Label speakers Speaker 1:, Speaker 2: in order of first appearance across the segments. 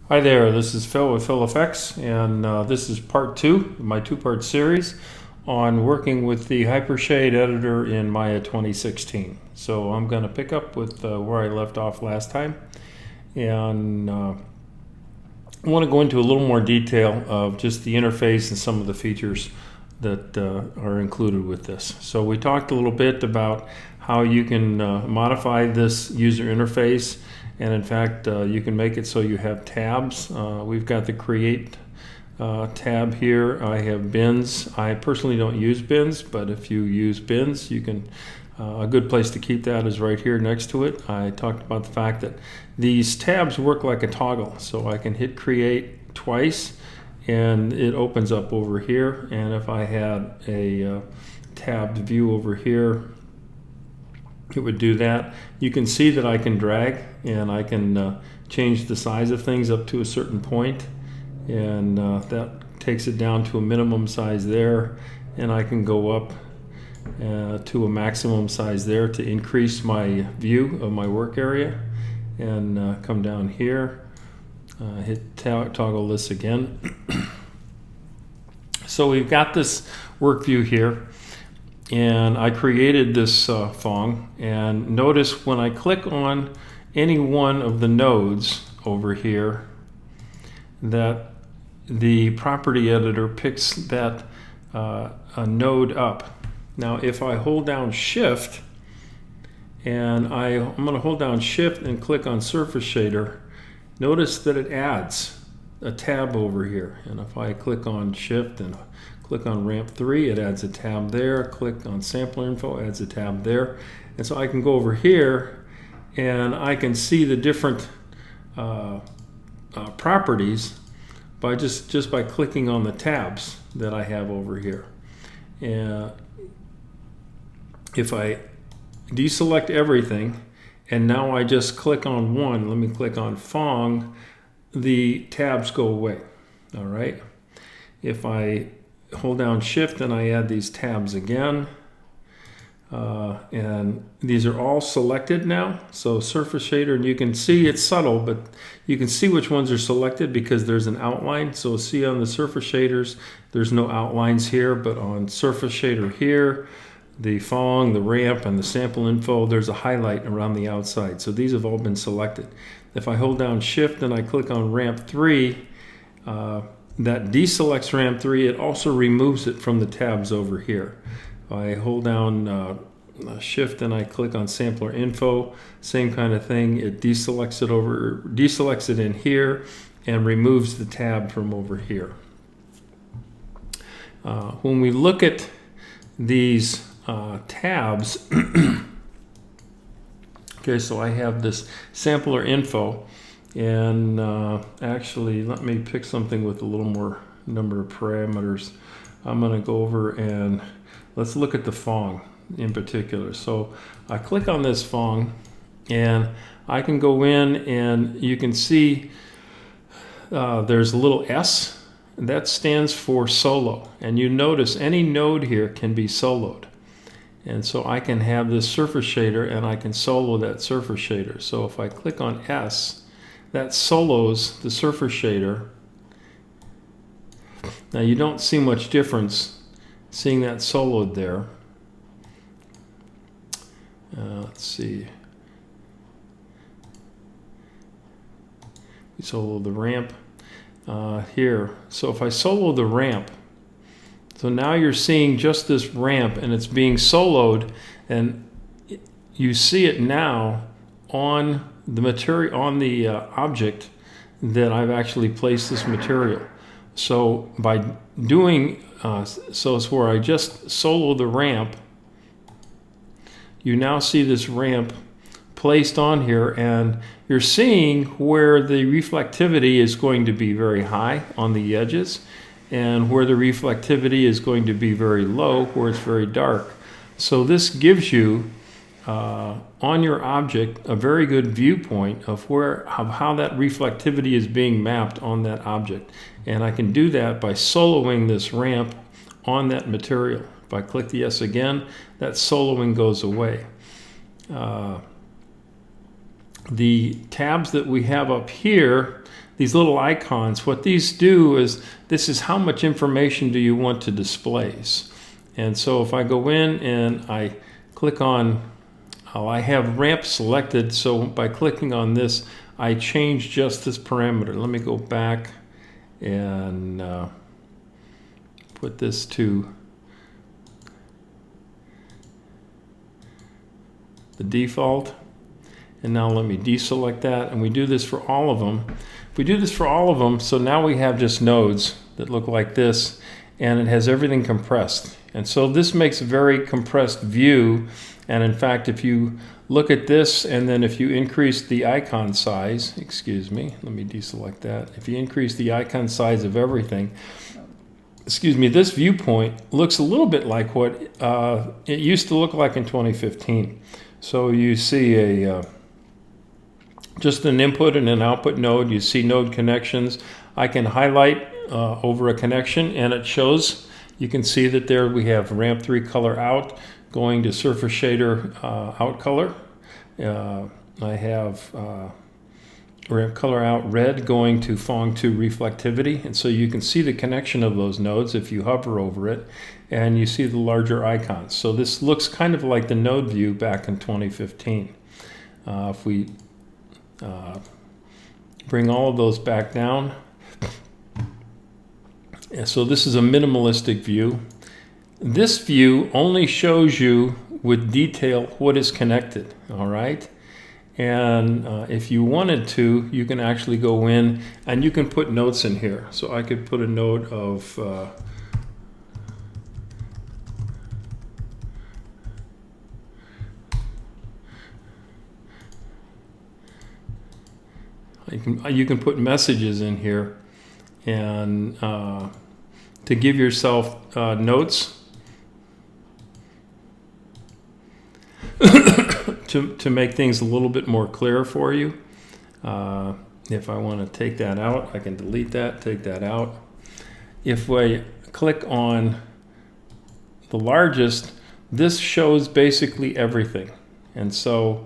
Speaker 1: Hi there, this is Phil with Phil Effects, and this is part 2 of my two-part series on working with the Hypershade editor in Maya 2016. So I'm going to pick up with where I left off last time, and I want to go into a little more detail of just the interface and some of the features that are included with this. So we talked a little bit about how you can modify this user interface. And in fact, you can make it so you have tabs. We've got the Create tab here. I have bins. I personally don't use bins, but if you use bins, you can. A good place to keep that is right here next to it. I talked about the fact that these tabs work like a toggle. So I can hit Create twice, and it opens up over here. And if I had a tabbed view over here, it would do that. You can see that I can drag and I can change the size of things up to a certain point, and that takes it down to a minimum size there, and I can go up to a maximum size there to increase my view of my work area, and come down here, hit toggle this again. So we've got this work view here. And I created this Phong, and notice when I click on any one of the nodes over here that the property editor picks that a node up. Now if I hold down Shift, and I'm going to hold down Shift and click on Surface Shader, notice that it adds a tab over here. And if I click on Shift and click on ramp 3, it adds a tab there. Click on sampler info, adds a tab there. And so I can go over here and I can see the different properties by just by clicking on the tabs that I have over here. And if I deselect everything and now I just click on one, let me click on Phong, the tabs go away. All right. If I hold down Shift and I add these tabs again, and these are all selected now. So Surface Shader, and you can see it's subtle, but you can see which ones are selected because there's an outline. So see on the Surface Shaders, there's no outlines here, but on Surface Shader here, the Phong, the ramp, and the sample info, there's a highlight around the outside. So these have all been selected. If I hold down Shift and I click on ramp 3, that deselects ramp 3. It also removes it from the tabs over here. I hold down Shift and I click on sampler info, same kind of thing. It deselects it in here and removes the tab from over here. When we look at these tabs, okay, so I have this sampler info. And actually, let me pick something with a little more number of parameters. I'm going to go over and let's look at the Phong in particular. So I click on this Phong, and I can go in and you can see there's a little S. That stands for solo. And you notice any node here can be soloed. And so I can have this surface shader and I can solo that surface shader. So if I click on S, that solos the surface shader. Now you don't see much difference seeing that soloed there. Let's see. We solo the ramp here. So if I solo the ramp, so now you're seeing just this ramp and it's being soloed, and you see it now on the material, on the object that I've actually placed this material. So by doing so it's where I just solo the ramp, you now see this ramp placed on here, and you're seeing where the reflectivity is going to be very high on the edges and where the reflectivity is going to be very low where it's very dark. So this gives you on your object a very good viewpoint of how that reflectivity is being mapped on that object. And I can do that by soloing this ramp on that material. If I click the S again, that soloing goes away. the tabs that we have up here, these little icons, what these do is, this is how much information do you want to displace. And so if I go in and I click on, I have ramp selected, so by clicking on this, I change just this parameter. Let me go back and put this to the default. And now let me deselect that, and we do this for all of them. We do this for all of them, so now we have just nodes that look like this, and it has everything compressed. And so this makes a very compressed view, and in fact, if you look at this, and then if you increase the icon size, excuse me, let me deselect that. If you increase the icon size of everything, excuse me, this viewpoint looks a little bit like what it used to look like in 2015. So you see just an input and an output node. You see node connections. I can highlight over a connection, and it shows. You can see that there we have ramp 3 color out going to surface shader out color. I have ramp color out red going to Fong 2 reflectivity, and so you can see the connection of those nodes if you hover over it, and you see the larger icons. So this looks kind of like the node view back in 2015. If we bring all of those back down, and so this is a minimalistic view. This view only shows you with detail what is connected, all right? And if you wanted to, you can actually go in and you can put notes in here. So I could put a note of you can put messages in here, and to give yourself notes to make things a little bit more clear for you. If I want to take that out, I can delete that, take that out. If I click on the largest, this shows basically everything. And so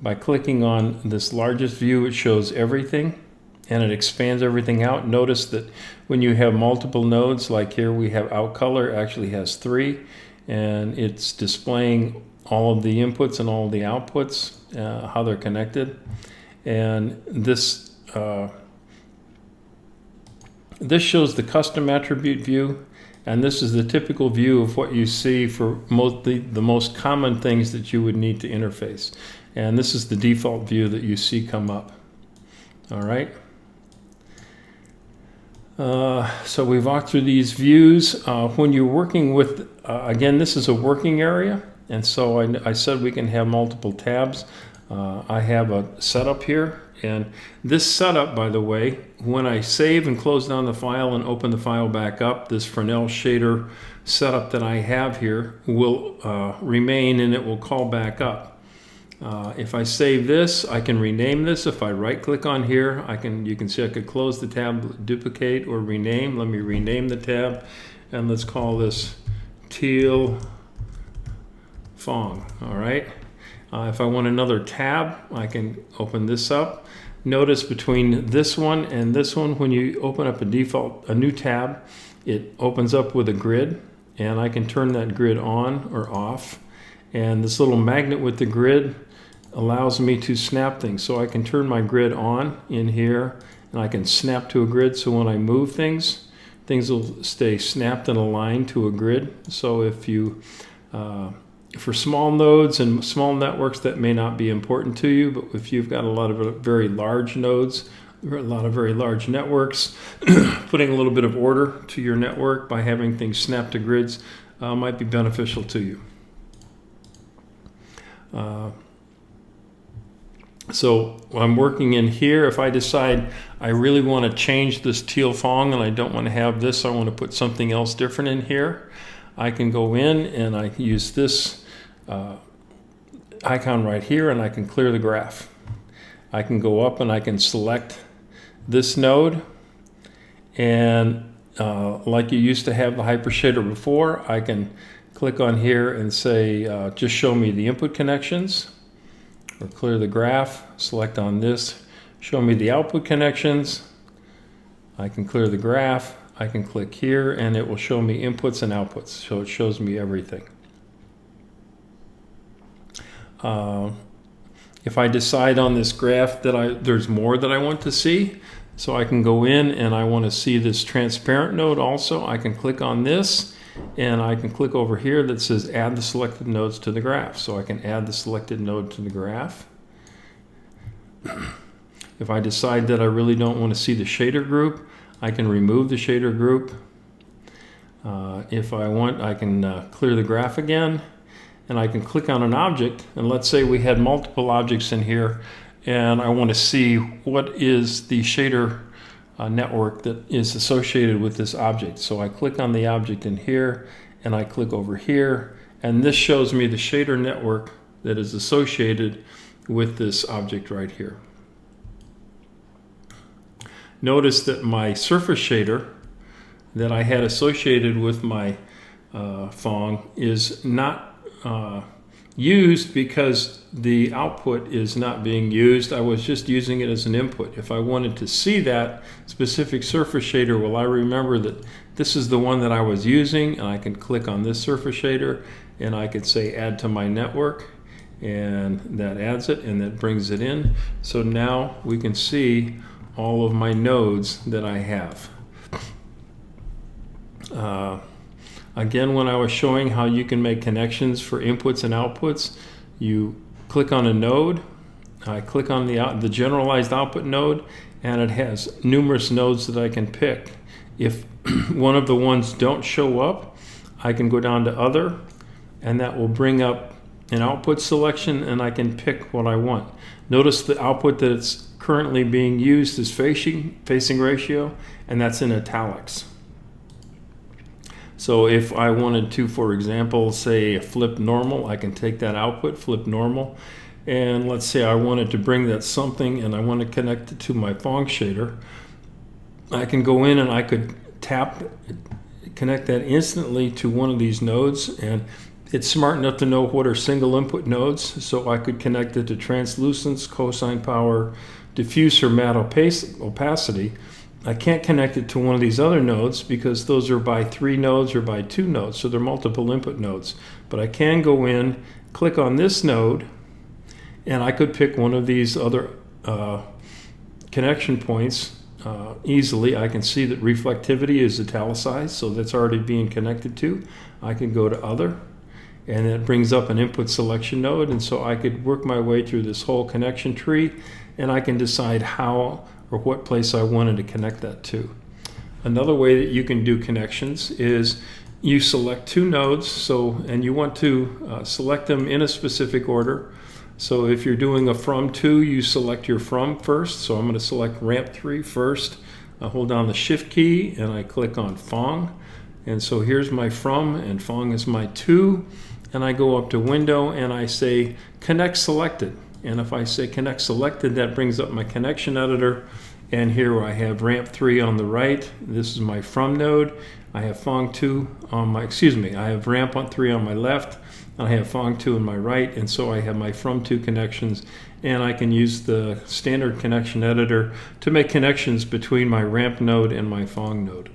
Speaker 1: by clicking on this largest view, it shows everything, and it expands everything out. Notice that when you have multiple nodes, like here we have out color, actually has 3, and it's displaying all of the inputs and all of the outputs, how they're connected. And this this shows the custom attribute view, and this is the typical view of what you see for the most common things that you would need to interface. And this is the default view that you see come up. All right. So we've walked through these views. When you're working with, again, this is a working area, and so I said we can have multiple tabs. I have a setup here, and this setup, by the way, when I save and close down the file and open the file back up, this Fresnel shader setup that I have here will remain, and it will call back up. If I save this, I can rename this. If I right click on here, you can see I could close the tab, duplicate, or rename. Let me rename the tab, and let's call this Teal Fong. All right. If I want another tab, I can open this up. Notice between this one and this one, when you open up a new tab, it opens up with a grid, and I can turn that grid on or off. And this little magnet with the grid allows me to snap things. So I can turn my grid on in here, and I can snap to a grid, so when I move things, things will stay snapped and aligned to a grid. So if you, for small nodes and small networks, that may not be important to you, but if you've got a lot of very large nodes, a lot of very large networks, putting a little bit of order to your network by having things snapped to grids might be beneficial to you. So I'm working in here. If I decide I really want to change this Teal Fong and I don't want to have this, I want to put something else different in here, I can go in and I use this icon right here, and I can clear the graph. I can go up and I can select this node, and like you used to have the Hypershader before, I can click on here and say just show me the input connections. or clear the graph, select on this, show me the output connections. I can clear the graph, I can click here, and it will show me inputs and outputs, so it shows me everything. If I decide on this graph that there's more that I want to see, so I can go in and I want to see this transparent node also, I can click on this, and I can click over here that says add the selected nodes to the graph. So I can add the selected node to the graph. If I decide that I really don't want to see the shader group, I can remove the shader group. If I want, I can clear the graph again, and I can click on an object, and let's say we had multiple objects in here, and I want to see what is the shader network that is associated with this object. So I click on the object in here, and I click over here, and this shows me the shader network that is associated with this object right here. Notice that my surface shader that I had associated with my Phong is not used because the output is not being used. I was just using it as an input. If I wanted to see that specific surface shader, well, I remember that this is the one that I was using, and I can click on this surface shader, and I could say add to my network, and that adds it, and that brings it in. So now we can see all of my nodes that I have. Again, when I was showing how you can make connections for inputs and outputs, you click on a node, I click on the generalized output node, and it has numerous nodes that I can pick. If one of the ones don't show up, I can go down to other, and that will bring up an output selection, and I can pick what I want. Notice the output that's currently being used is facing ratio, and that's in italics. So if I wanted to, for example, say flip normal, I can take that output, flip normal, and let's say I wanted to bring that something and I want to connect it to my Phong shader. I can go in and I could connect that instantly to one of these nodes, and it's smart enough to know what are single input nodes, so I could connect it to translucence, cosine power, diffuse or matte opacity. I can't connect it to one of these other nodes because those are by 3 nodes or by 2 nodes, so they're multiple input nodes. But I can go in, click on this node, and I could pick one of these other connection points easily. I can see that reflectivity is italicized, so that's already being connected to. I can go to other, and it brings up an input selection node, and so I could work my way through this whole connection tree, and I can decide how or what place I wanted to connect that to. Another way that you can do connections is you select 2 nodes, and you want to select them in a specific order. So if you're doing a from to, you select your from first. So I'm going to select ramp 3 first. I hold down the shift key and I click on Phong. And so here's my from, and Phong is my to. And I go up to window and I say connect selected. And if I say connect selected, that brings up my connection editor. And here I have ramp 3 on the right. This is my from node. I have Phong 2 on my, I have ramp 3 on my left, and I have Phong 2 on my right. And so I have my from 2 connections, and I can use the standard connection editor to make connections between my ramp node and my Phong node.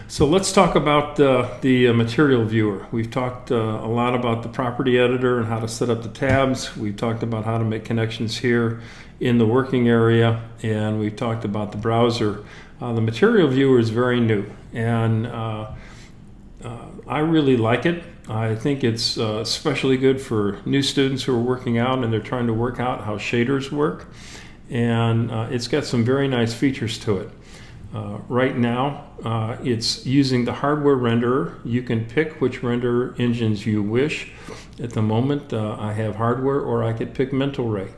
Speaker 1: So let's talk about the material viewer. We've talked a lot about the property editor and how to set up the tabs. We've talked about how to make connections here in the working area, and we've talked about the browser. The material viewer is very new, and I really like it. I think it's especially good for new students who are working out and they're trying to work out how shaders work, and it's got some very nice features to it. Right now, it's using the hardware renderer. You can pick which render engines you wish. At the moment, I have hardware, or I could pick Mental Ray.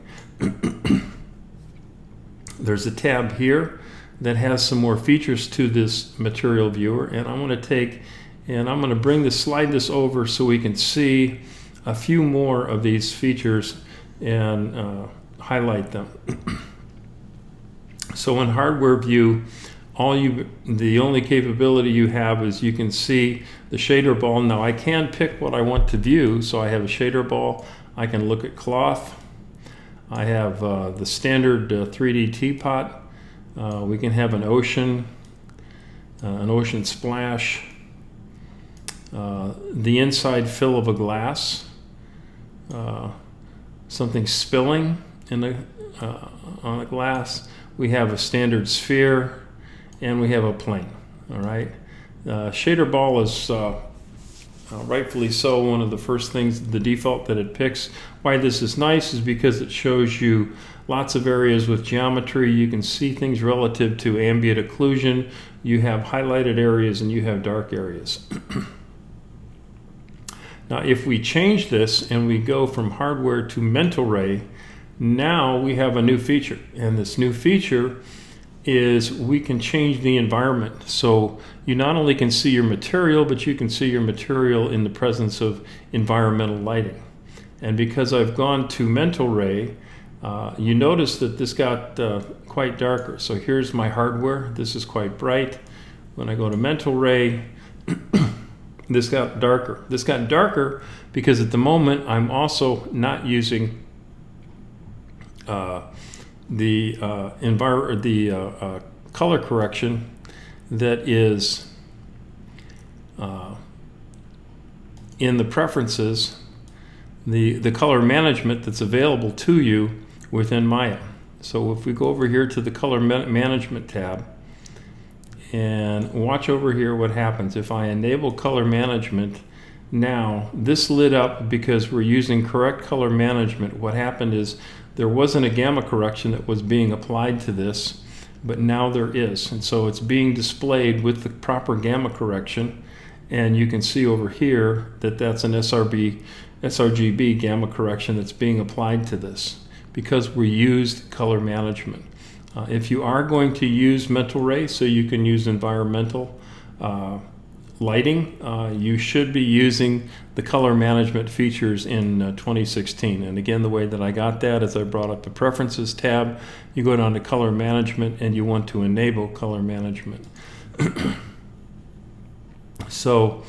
Speaker 1: There's a tab here that has some more features to this material viewer, and I'm going to take and I'm going to slide this over so we can see a few more of these features and highlight them. So in hardware view, the only capability you have is you can see the shader ball. Now I can pick what I want to view, so I have a shader ball. I can look at cloth. I have the standard 3D teapot. We can have an ocean splash, the inside fill of a glass, something spilling on a glass. We have a standard sphere, and we have a plane. All right. Shader ball is rightfully so one of the first things, the default that it picks. Why this is nice is because it shows you lots of areas with geometry. You can see things relative to ambient occlusion. You have highlighted areas and you have dark areas. Now if we change this and we go from hardware to mental ray, now we have a new feature, and this new feature is we can change the environment. So you not only can see your material, but you can see your material in the presence of environmental lighting. And because I've gone to mental ray, you notice that this got quite darker. So here's my hardware. This is quite bright. When I go to mental ray, this got darker. This got darker because at the moment I'm also not using the color correction that is in the preferences, the color management that's available to you within Maya. So if we go over here to the color management tab and watch over here what happens. If I enable color management, now this lit up because we're using correct color management. What happened is there wasn't a gamma correction that was being applied to this, but now there is. And so it's being displayed with the proper gamma correction. And you can see over here that that's an sRGB gamma correction that's being applied to this because we used color management. If you are going to use mental ray, so you can use environmental lighting, you should be using the color management features in 2016. And again, the way that I got that is I brought up the preferences tab. You go down to color management and you want to enable color management. So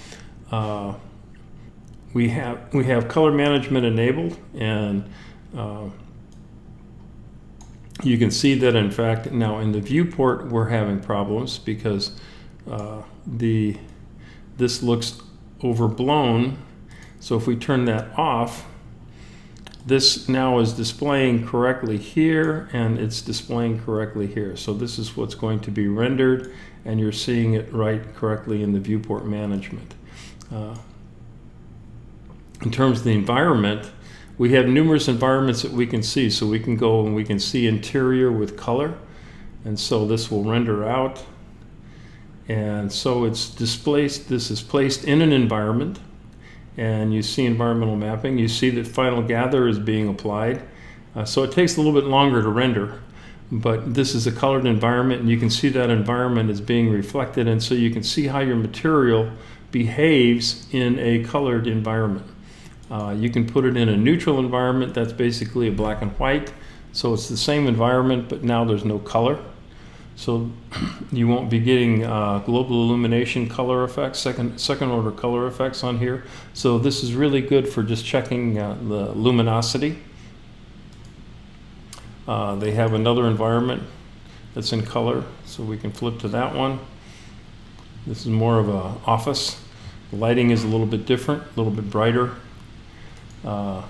Speaker 1: we have color management enabled, and you can see that in fact now in the viewport we're having problems because this looks overblown. So if we turn that off, this now is displaying correctly here and it's displaying correctly here. So this is what's going to be rendered, and you're seeing it right correctly in the viewport management. In terms of the environment, we have numerous environments that we can see. So we can go and we can see interior with color, and so this will render out. And so it's displaced, this is placed in an environment, and you see environmental mapping. You see that final gather is being applied. So it takes a little bit longer to render, but this is a colored environment, and you can see that environment is being reflected, and so you can see how your material behaves in a colored environment. You can put it in a neutral environment. That's basically a black and white. So it's the same environment, but now there's no color. So you won't be getting global illumination color effects, second order color effects on here. So this is really good for just checking the luminosity. They have another environment that's in color, so we can flip to that one. This is more of an office. The lighting is a little bit different, a little bit brighter.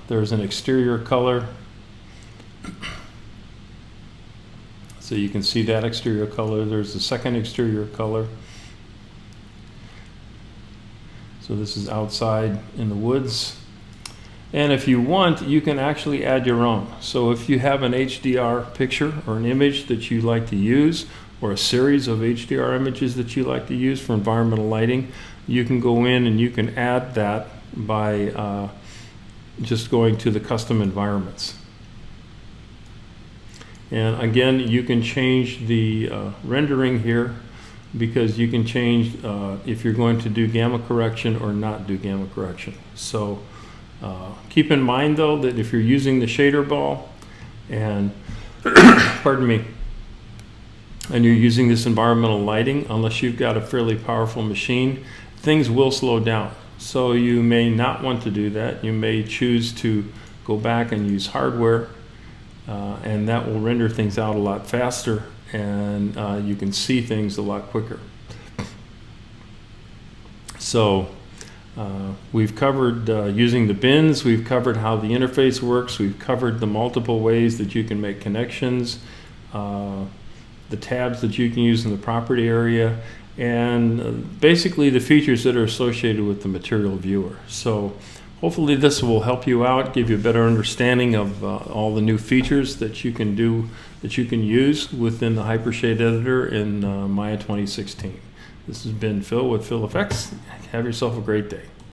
Speaker 1: There's an exterior color. So you can see that exterior color. There's the second exterior color. So this is outside in the woods. And if you want, you can actually add your own. So if you have an HDR picture or an image that you like to use, or a series of HDR images that you like to use for environmental lighting, you can go in and you can add that by just going to the custom environments. And again, you can change the rendering here, because you can change if you're going to do gamma correction or not do gamma correction. So keep in mind though that if you're using the shader ball and pardon me, and you're using this environmental lighting, unless you've got a fairly powerful machine, things will slow down. So you may not want to do that. You may choose to go back and use hardware, and that will render things out a lot faster, and you can see things a lot quicker. So we've covered using the bins, we've covered how the interface works, we've covered the multiple ways that you can make connections, the tabs that you can use in the property area, and basically the features that are associated with the material viewer. So hopefully this will help you out, give you a better understanding of all the new features that you can do, that you can use within the Hypershade editor in Maya 2016. This has been Phil with Phil Effects. Have yourself a great day.